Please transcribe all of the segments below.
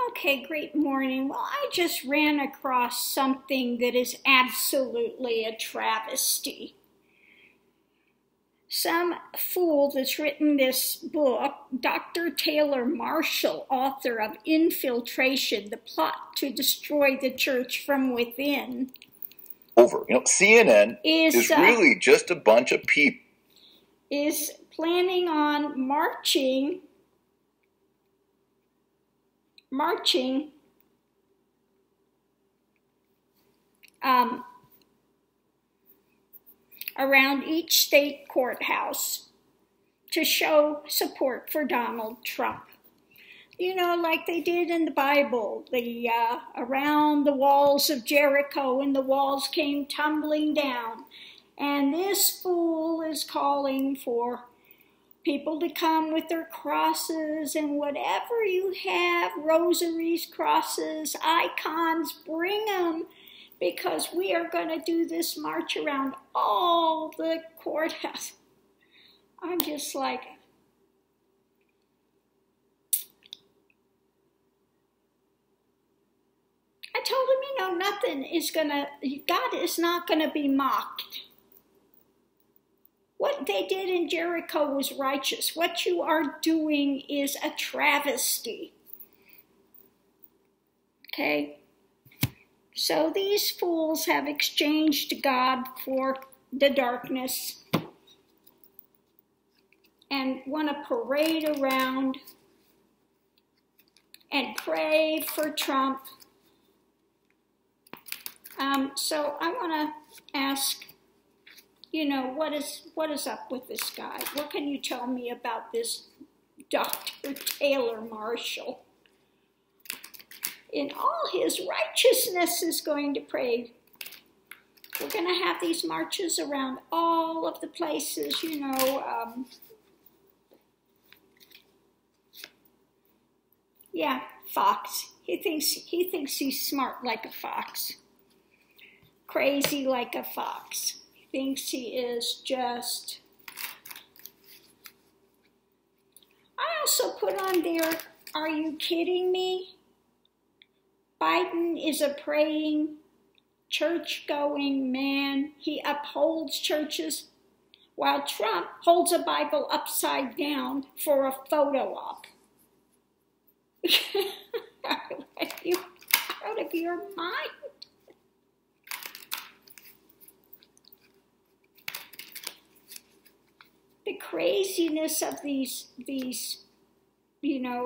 Okay, great morning. Well, I just ran across something that is absolutely a travesty. Some fool that's written this book, Dr. Taylor Marshall, author of Infiltration, the Plot to Destroy the Church from Within. CNN is really just a bunch of people. Is planning on marching around each state courthouse to show support for Donald Trump. You know, like they did in the Bible, around the walls of Jericho, and the walls came tumbling down. And this fool is calling for people to come with their crosses and whatever you have, rosaries, crosses, icons, bring them, because we are going to do this march around all the courthouse. I'm just like, I told him, God is not going to be mocked. What they did in Jericho was righteous. What you are doing is a travesty. Okay? So these fools have exchanged God for the darkness and want to parade around and pray for Trump. So I want to ask, what is up with this guy? What can you tell me about this Dr. Taylor Marshall? In all his righteousness is going to pray. We're going to have these marches around all of the places, yeah, fox. He thinks he's smart like a fox. Crazy like a fox. He thinks he is just. I also put on there, are you kidding me? Biden is a praying, church-going man. He upholds churches, while Trump holds a Bible upside down for a photo op. Are you out of your mind? The craziness of these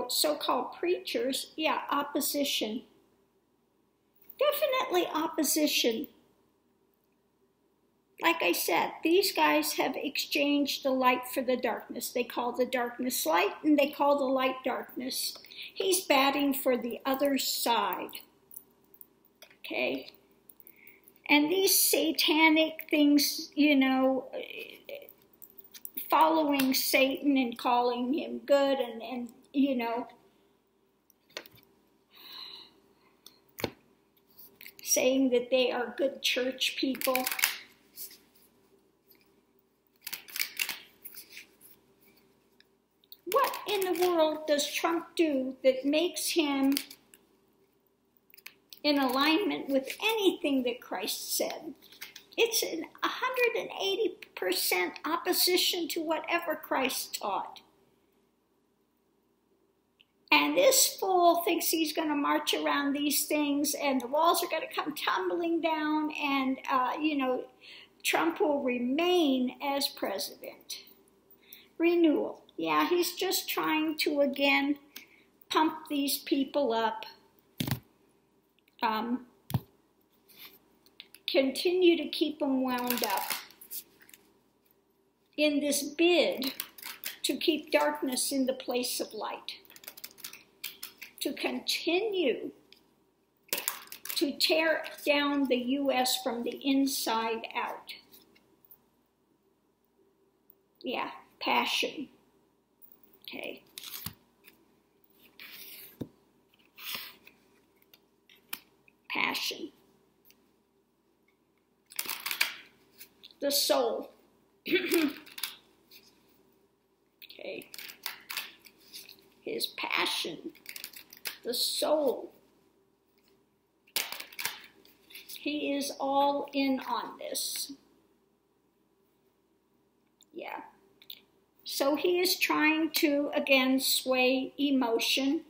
so-called preachers, opposition. Definitely opposition. Like I said, these guys have exchanged the light for the darkness. They call the darkness light, and they call the light darkness. He's batting for the other side. Okay? And these satanic things, following Satan and calling him good and saying that they are good church people. What in the world does Trump do that makes him in alignment with anything that Christ said? It's an 180% opposition to whatever Christ taught. And this fool thinks he's going to march around these things and the walls are going to come tumbling down and, Trump will remain as president. Renewal. Yeah, he's just trying to, again, pump these people up. Continue to keep them wound up in this bid to keep darkness in the place of light. To continue to tear down the U.S. from the inside out. Yeah, passion. Okay. Passion. The soul. Okay. His passion the soul. He is all in on this. Yeah. So he is trying to, again, sway emotion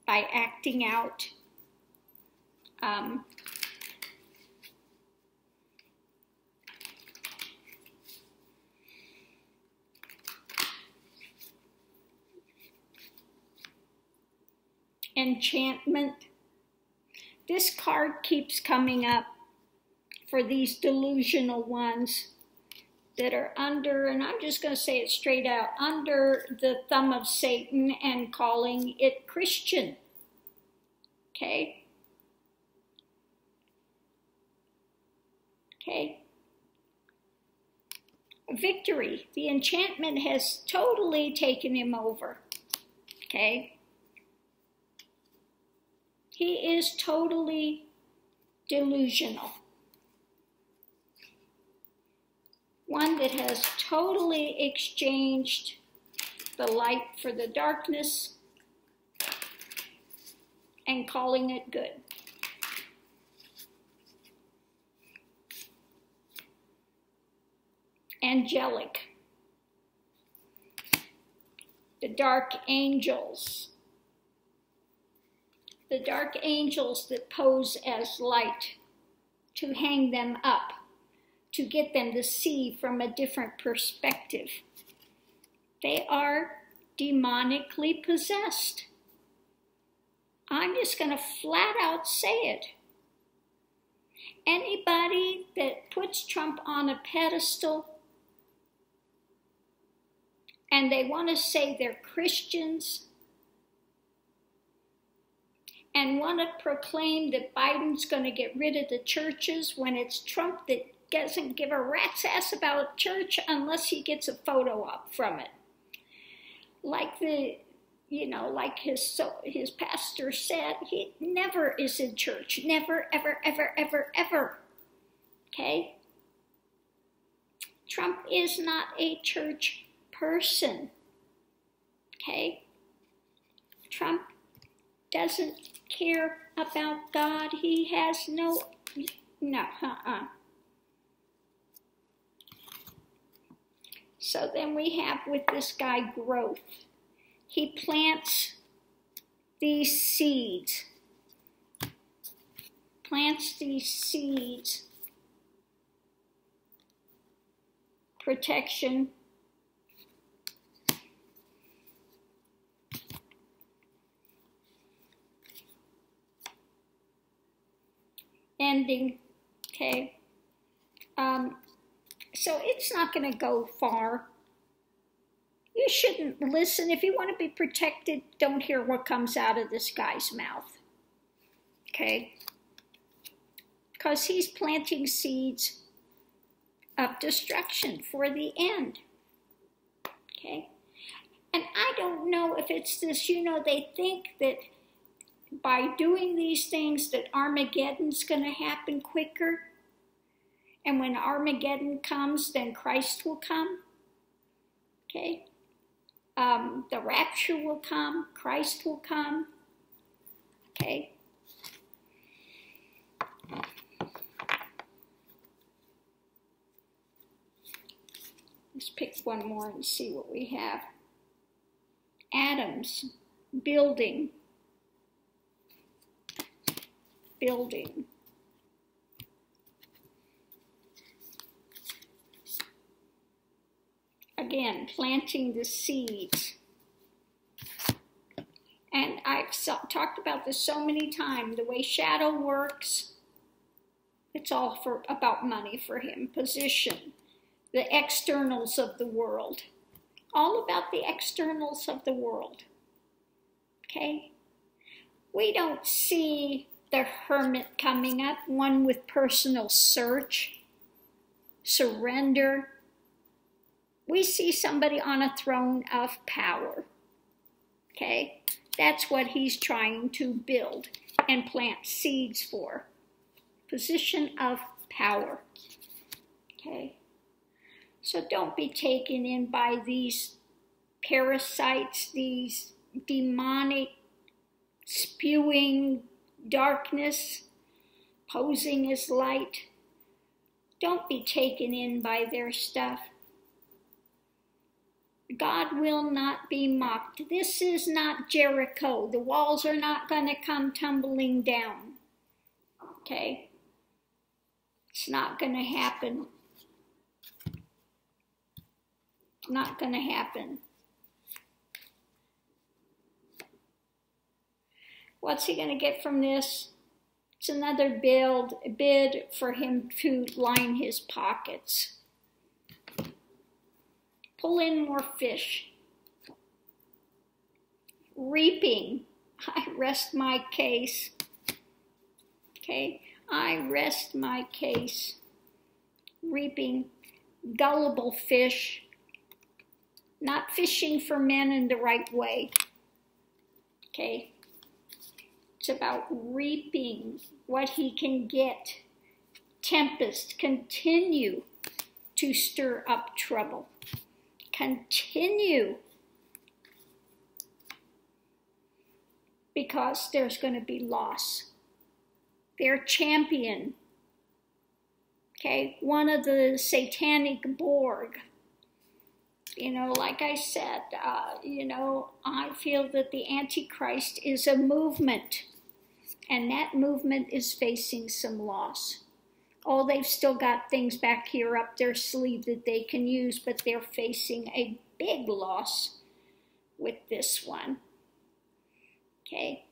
by acting out. Enchantment. This card keeps coming up for these delusional ones that are under, and I'm just going to say it straight out, under the thumb of Satan and calling it Christian. Okay? Okay? Victory. The enchantment has totally taken him over. Okay? He is totally delusional. One that has totally exchanged the light for the darkness and calling it good. Angelic. The dark angels. The dark angels that pose as light, to hang them up, to get them to see from a different perspective. They are demonically possessed. I'm just going to flat out say it. Anybody that puts Trump on a pedestal and they want to say they're Christians and want to proclaim that Biden's going to get rid of the churches when it's Trump that doesn't give a rat's ass about church unless he gets a photo up from it. Like like his pastor said, he never is in church. Never, ever, ever, ever, ever. Okay? Trump is not a church person. Okay? Trump doesn't care about God. He has no. So then we have with this guy growth. He plants these seeds. Protection. Ending. Okay. So it's not going to go far. You shouldn't listen. If you want to be protected, don't hear what comes out of this guy's mouth. Okay? Because he's planting seeds of destruction for the end. Okay? And I don't know if it's this, they think that by doing these things that Armageddon's going to happen quicker. And when Armageddon comes, then Christ will come. Okay? The rapture will come. Christ will come. Okay? Let's pick one more and see what we have. Atoms. Building. Again, planting the seeds. And I've talked about this so many times. The way shadow works, it's all about money for him. Position. The externals of the world. All about the externals of the world. Okay? We don't see the hermit coming up, one with personal search, surrender. We see somebody on a throne of power. Okay? That's what he's trying to build and plant seeds for. Position of power. Okay? So don't be taken in by these parasites, these demonic spewing darkness, posing as light. Don't be taken in by their stuff. God will not be mocked. This is not Jericho. The walls are not going to come tumbling down. Okay? It's not going to happen. Not going to happen. What's he going to get from this? It's another bid for him to line his pockets. Pull in more fish. Reaping. I rest my case. Okay? I rest my case. Reaping. Gullible fish. Not fishing for men in the right way. Okay? It's about reaping what he can get. Tempest, continue to stir up trouble. Continue. Because there's going to be loss. Their champion, okay, one of the satanic Borg. You know, like I said, I feel that the Antichrist is a movement. And that movement is facing some loss. Oh, they've still got things back here up their sleeve that they can use, but they're facing a big loss with this one. Okay?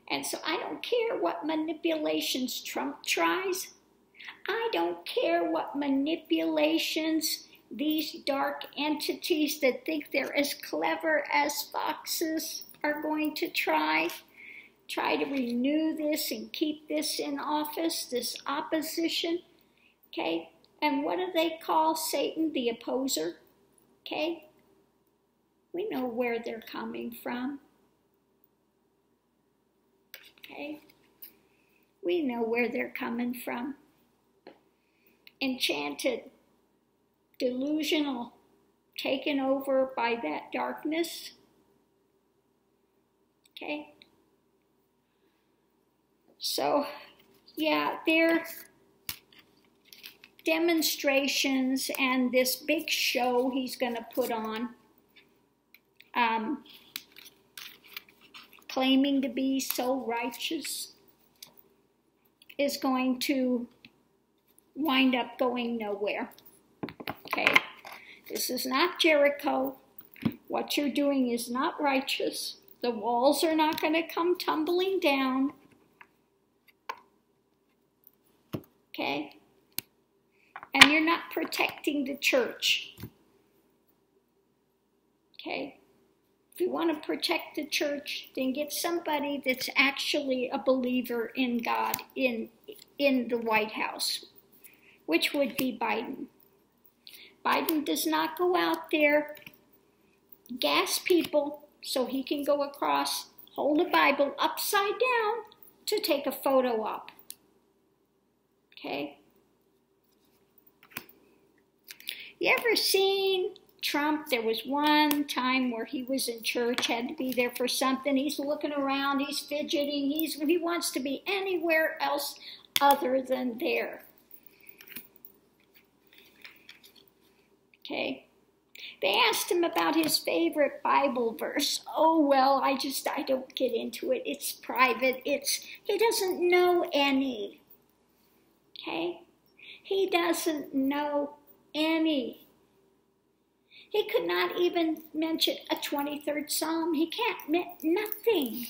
And so I don't care what manipulations Trump tries. I don't care what manipulations these dark entities that think they're as clever as foxes are going to try to renew this and keep this in office, this opposition, okay? And what do they call Satan? The opposer, okay? We know where they're coming from, okay? We know where they're coming from. Enchanted, delusional, taken over by that darkness, okay? So, yeah, their demonstrations and this big show he's going to put on, claiming to be so righteous, is going to wind up going nowhere. Okay, this is not Jericho. What you're doing is not righteous. The walls are not going to come tumbling down. Okay? And you're not protecting the church. Okay? If you want to protect the church, then get somebody that's actually a believer in God in the White House, which would be Biden. Biden does not go out there, gas people so he can go across, hold a Bible upside down to take a photo op. Okay? You ever seen Trump? There was one time where he was in church, had to be there for something. He's looking around, he's fidgeting, he wants to be anywhere else other than there. Okay? They asked him about his favorite Bible verse. Oh, well, I don't get into it. It's private. He doesn't know any. Okay? He doesn't know any. He could not even mention a 23rd Psalm. He can't, nothing.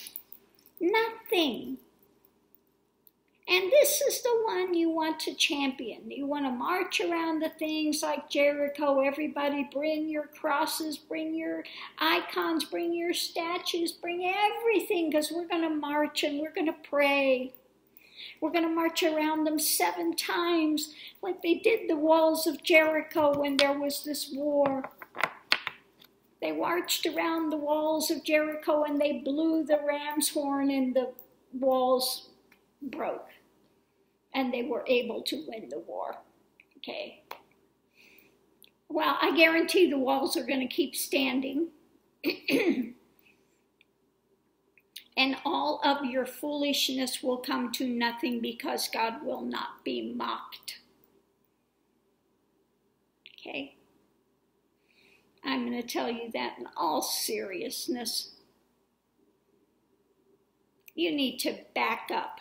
Nothing. And this is the one you want to champion. You want to march around the things like Jericho. Everybody bring your crosses, bring your icons, bring your statues, bring everything, because we're going to march and we're going to pray. We're going to march around them 7 times like they did the walls of Jericho when there was this war. They marched around the walls of Jericho and they blew the ram's horn and the walls broke. And they were able to win the war. Okay. Well, I guarantee the walls are going to keep standing. And all of your foolishness will come to nothing, because God will not be mocked. Okay? I'm going to tell you that in all seriousness. You need to back up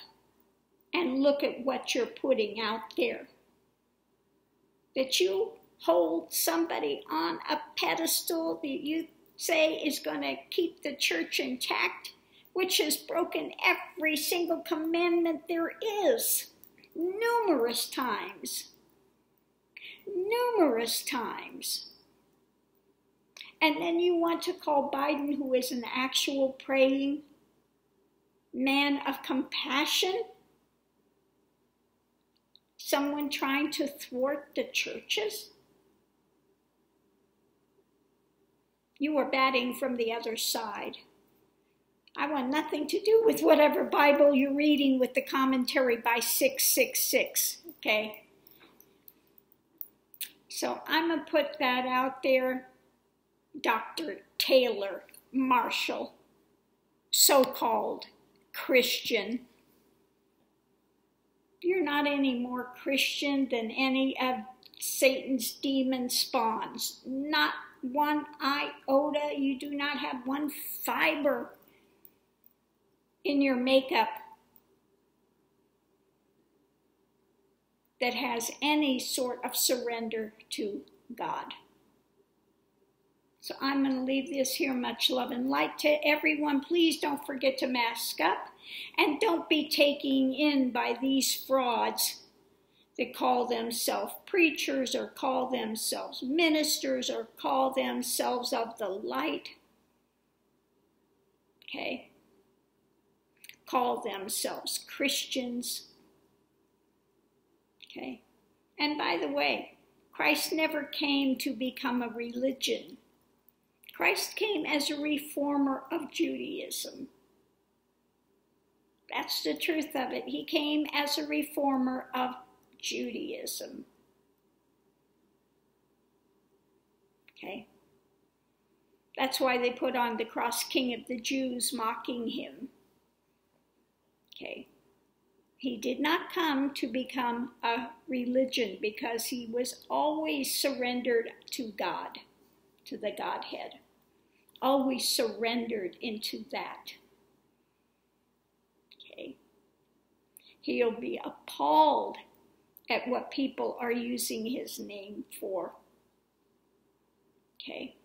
and look at what you're putting out there. That you hold somebody on a pedestal that you say is going to keep the church intact, which has broken every single commandment there is, numerous times. Numerous times. And then you want to call Biden, who is an actual praying man of compassion, someone trying to thwart the churches? You are batting from the other side. I want nothing to do with whatever Bible you're reading with the commentary by 666, okay? So I'm going to put that out there. Dr. Taylor Marshall, so-called Christian. You're not any more Christian than any of Satan's demon spawns. Not one iota. You do not have one fiber in your makeup that has any sort of surrender to God. So I'm going to leave this here. Much love and light to everyone. Please don't forget to mask up, and don't be taken in by these frauds that call themselves preachers or call themselves ministers or call themselves of the light. Okay? Call themselves Christians. Okay? And by the way, Christ never came to become a religion. Christ came as a reformer of Judaism. That's the truth of it. He came as a reformer of Judaism. Okay? That's why they put on the cross, King of the Jews, mocking him. Okay? He did not come to become a religion, because he was always surrendered to God, to the Godhead. Always surrendered into that. Okay? He'll be appalled at what people are using his name for. Okay?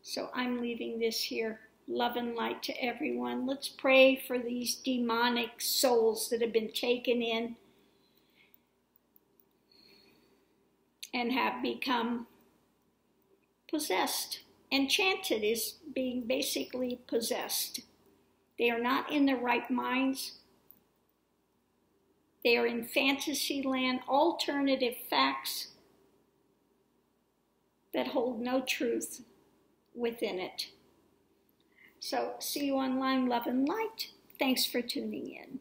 So I'm leaving this here. Love and light to everyone. Let's pray for these demonic souls that have been taken in and have become possessed. Enchanted is being basically possessed. They are not in their right minds. They are in fantasy land, alternative facts that hold no truth within it. So, see you online, love and light. Thanks for tuning in.